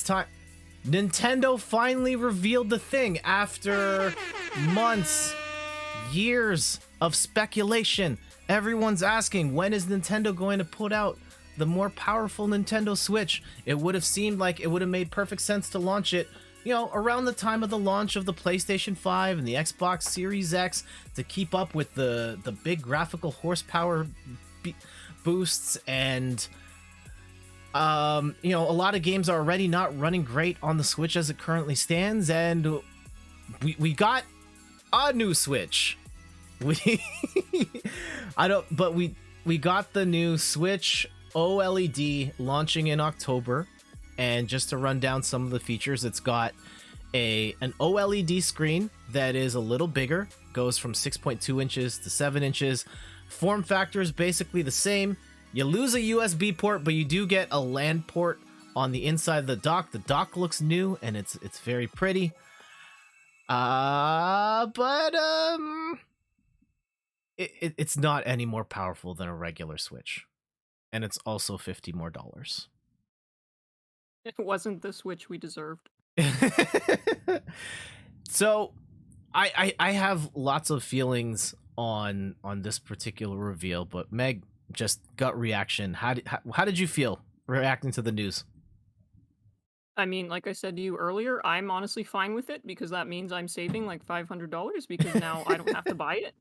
It's time. Nintendo finally revealed the thing after months, years of speculation. Everyone's asking, when is Nintendo going to put out the more powerful Nintendo Switch? It would have seemed like it would have made perfect sense to launch it, you know, around the time of the launch of the PlayStation 5 and the Xbox Series X to keep up with the big graphical horsepower boosts. And you know, a lot of games are already not running great on the Switch as it currently stands, and we got a new Switch. We we got the new Switch OLED launching in October, and just to run down some of the features, it's got an OLED screen that is a little bigger, goes from 6.2 inches to 7 inches. Form factor is basically the same. You lose a USB port, but you do get a LAN port on the inside of the dock. The dock looks new and it's very pretty. It's not any more powerful than a regular Switch, and it's also $50 more. It wasn't the Switch we deserved. So I have lots of feelings on this particular reveal, but Meg, just gut reaction. How did you feel reacting to the news? I mean, like I said to you earlier, I'm honestly fine with it because that means I'm saving like $500 because now I don't have to buy it.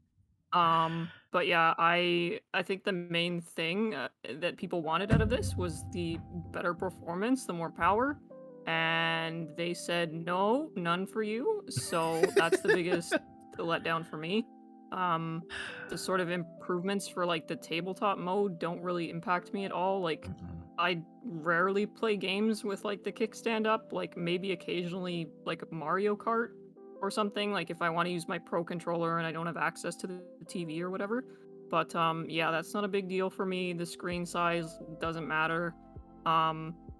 But yeah, I think the main thing that people wanted out of this was the better performance, the more power, and they said no, none for you. So that's the biggest letdown for me. The sort of improvements for like the tabletop mode don't really impact me at all. Like, I rarely play games with like the kickstand up, like maybe occasionally like Mario Kart or something, like if I want to use my Pro controller and I don't have access to the TV or whatever. But yeah, that's not a big deal for me. The screen size doesn't matter.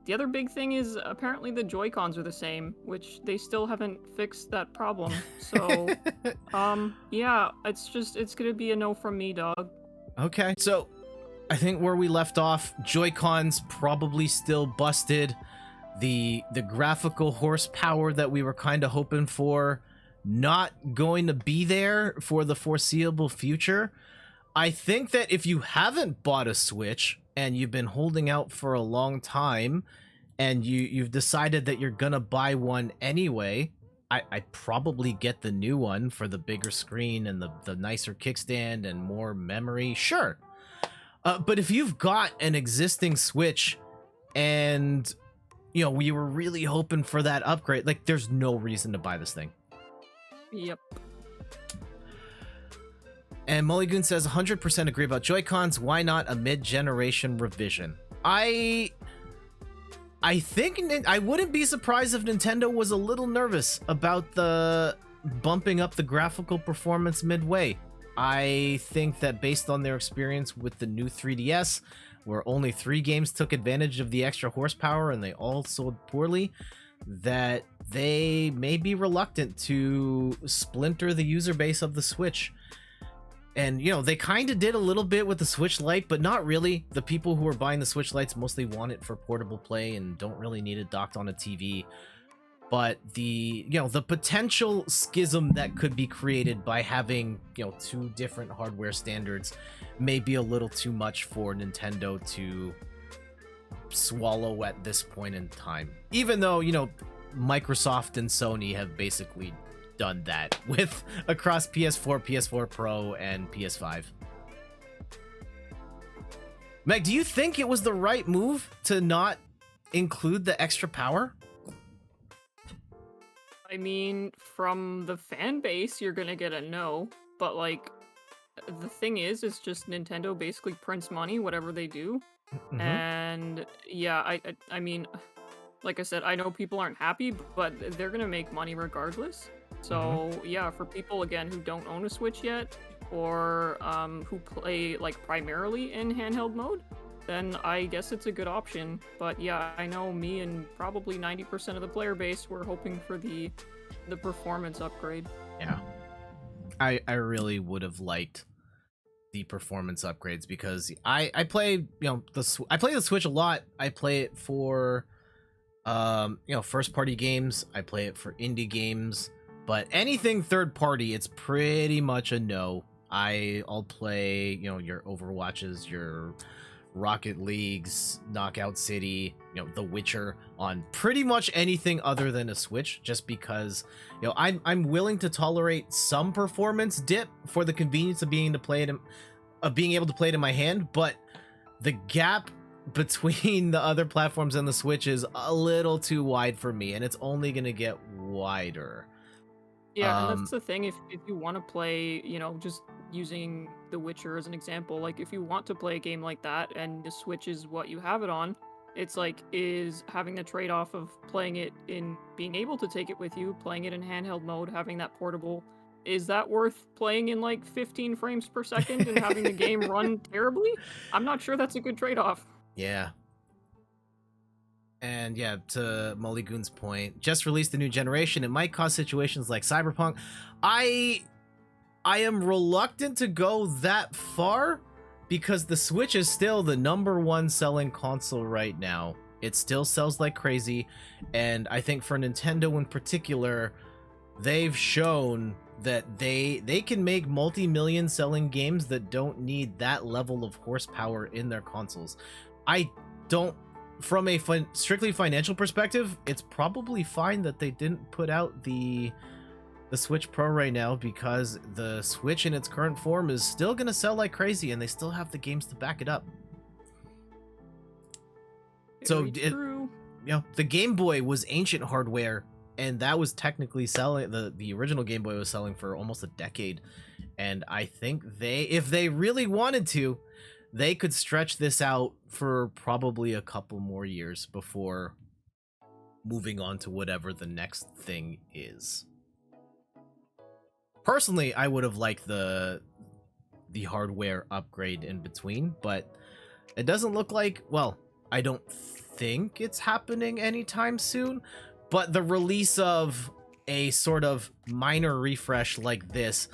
The other big thing is apparently the Joy-Cons are the same, which they still haven't fixed that problem. So yeah, it's gonna be a no from me, dog. Okay, so I think where we left off, Joy-Cons probably still busted. The graphical horsepower that we were kind of hoping for, not going to be there for the foreseeable future. I think that if you haven't bought a Switch and you've been holding out for a long time and you've decided that you're gonna buy one anyway, I'd probably get the new one for the bigger screen and the nicer kickstand and more memory. Sure. But if you've got an existing Switch and, you know, we were really hoping for that upgrade, like, there's no reason to buy this thing. Yep. And Mulligan says 100% agree about Joy-Cons. Why not a mid-generation revision? I think I wouldn't be surprised if Nintendo was a little nervous about the bumping up the graphical performance midway. I think that based on their experience with the new 3DS, where only 3 games took advantage of the extra horsepower and they all sold poorly, that they may be reluctant to splinter the user base of the Switch. And, you know, they kind of did a little bit with the Switch Lite, but not really. The people who are buying the Switch Lites mostly want it for portable play and don't really need it docked on a TV. But the potential schism that could be created by having, you know, 2 different hardware standards may be a little too much for Nintendo to swallow at this point in time. Even though, you know, Microsoft and Sony have basically done that with across PS4, PS4 Pro, and PS5. Meg, do you think it was the right move to not include the extra power? I mean, from the fan base, you're gonna get a no, but like, the thing is just Nintendo basically prints money, whatever they do. And yeah, I mean, like I said, I know people aren't happy, but they're gonna make money regardless. So yeah, for people again who don't own a Switch yet, or who play like primarily in handheld mode, then I guess it's a good option. But yeah, I know me and probably 90% of the player base were hoping for the performance upgrade. Yeah, I really would have liked the performance upgrades because I play, you know, I play the Switch a lot. I play it for First party games, I play it for indie games, but anything third party, it's pretty much a no. I'll play, your Overwatches, your Rocket Leagues, Knockout City, The Witcher on pretty much anything other than a Switch, just because, I'm willing to tolerate some performance dip for the convenience of being able to play it in my hand, but the gap between the other platforms and the Switch is a little too wide for me, and it's only gonna get wider. Yeah, and Um, that's the thing. If you want to play, just using The Witcher as an example, like if you want to play a game like that and the Switch is what you have it on, it's like is having the trade-off of playing it in being able to take it with you, playing it in handheld mode, having that portable, is that worth playing in like 15 frames per second and having the game run terribly? I'm not sure that's a good trade-off. yeah. And yeah, to Mulligoon's point, just released a new generation. It might cause situations like Cyberpunk. I am reluctant to go that far because the Switch is still the #1 selling console right now. It still sells like crazy, and I think for Nintendo in particular, they've shown that they can make multi-million selling games that don't need that level of horsepower in their consoles. I don't From a strictly financial perspective, it's probably fine that they didn't put out the Switch Pro right now, because the Switch in its current form is still going to sell like crazy, and they still have the games to back it up. So Very true. the Game Boy was ancient hardware, and that was technically selling, the original Game Boy was selling for almost a decade. And I think if they really wanted to, they could stretch this out for probably a couple more years before moving on to whatever the next thing is. Personally, I would have liked the hardware upgrade in between, but it doesn't look like, well, I don't think it's happening anytime soon, but the release of a sort of minor refresh like this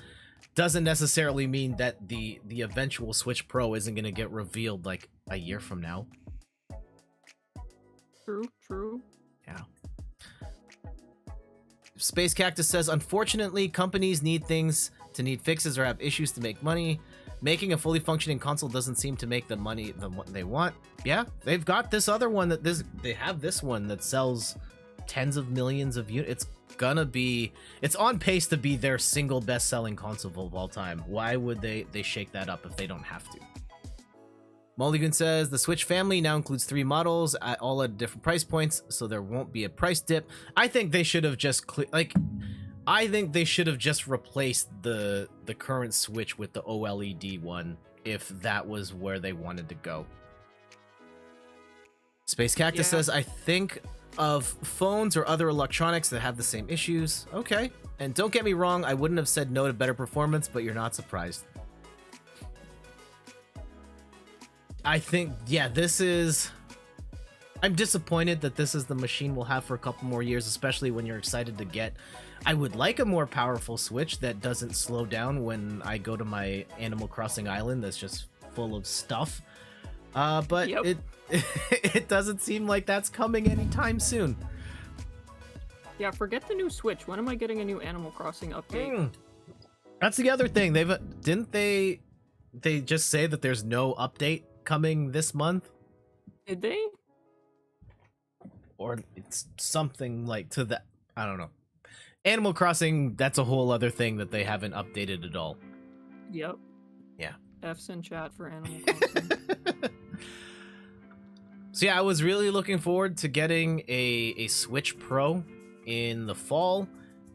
doesn't necessarily mean that the eventual Switch Pro isn't going to get revealed like a year from now. True. Yeah. Space Cactus says, unfortunately, companies need things to need fixes or have issues to make money. Making a fully functioning console doesn't seem to make the money they want. Yeah, they've got this other one they have this one that sells tens of millions of units. It's on pace to be their single best-selling console of all time. Why would they shake that up if they don't have to? Mulligan says the Switch family now includes 3 models, all at different price points, so there won't be a price dip. I think they should have just replaced the current Switch with the OLED one if that was where they wanted to go. Space Cactus says, I think of phones or other electronics that have the same issues. Okay. And don't get me wrong, I wouldn't have said no to better performance, but you're not surprised. I think, I'm disappointed that this is the machine we'll have for a couple more years, especially when you're excited to get... I would like a more powerful Switch that doesn't slow down when I go to my Animal Crossing island that's just full of stuff. But Yep. it doesn't seem like that's coming anytime soon. Yeah, forget the new Switch. When am I getting a new Animal Crossing update? That's the other thing. Didn't they just say that there's no update coming this month? Did they? Or it's something like to that. I don't know. Animal Crossing, that's a whole other thing that they haven't updated at all. Yep. Yeah. F's in chat for Animal Crossing. So yeah, I was really looking forward to getting a Switch Pro in the fall,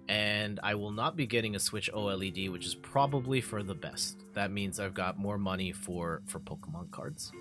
and I will not be getting a Switch OLED, which is probably for the best. That means I've got more money for Pokemon cards.